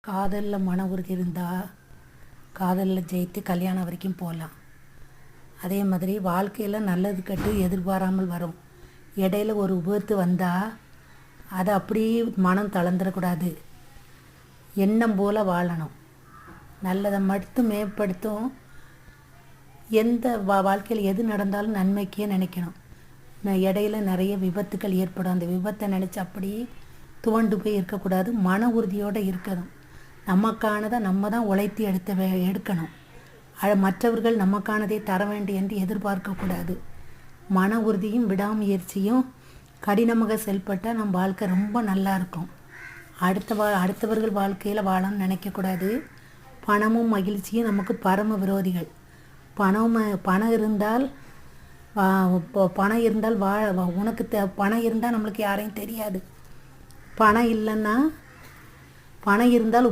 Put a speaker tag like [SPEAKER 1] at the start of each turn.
[SPEAKER 1] காதலில் மன உறுதி இருந்தால் காதலில் ஜெயித்து கல்யாணம் வரைக்கும் போகலாம். அதே மாதிரி வாழ்க்கையில் நல்லது கெட்டு எதிர்பாராமல் வரும். இடையில ஒரு விபத்து வந்தால் அதை அப்படியே மனம் தளர்ந்துடக்கூடாது. எண்ணம் போல் வாழணும். நல்லதை மட்டும் மேம்படுத்தும். எந்த வாழ்க்கையில் எது நடந்தாலும் நன்மைக்கே நினைக்கணும். இடையில நிறைய விபத்துக்கள் ஏற்படும். அந்த விபத்தை நினச்சி அப்படியே துவண்டு போய் இருக்கக்கூடாது. மன உறுதியோடு இருக்கணும். நமக்கானதை நம்ம தான் உழைத்து எடுக்கணும். மற்றவர்கள் நமக்கானதை தர வேண்டும் என்று எதிர்பார்க்கக்கூடாது. மன உறுதியும் விடாமுயற்சியும் கடினமாக செயல்பட்டால் நம் வாழ்க்கை ரொம்ப நல்லா இருக்கும். அடுத்தவர்கள் வாழ்க்கையில் வாழணும்னு நினைக்கக்கூடாது. பணமும் மகிழ்ச்சியும் நமக்கு பரம விரோதிகள். பணம் இருந்தால் உனக்கு பணம் இருந்தால் நம்மளுக்கு யாரையும் தெரியாது. பணம் இல்லைன்னா பணம் இருந்தால்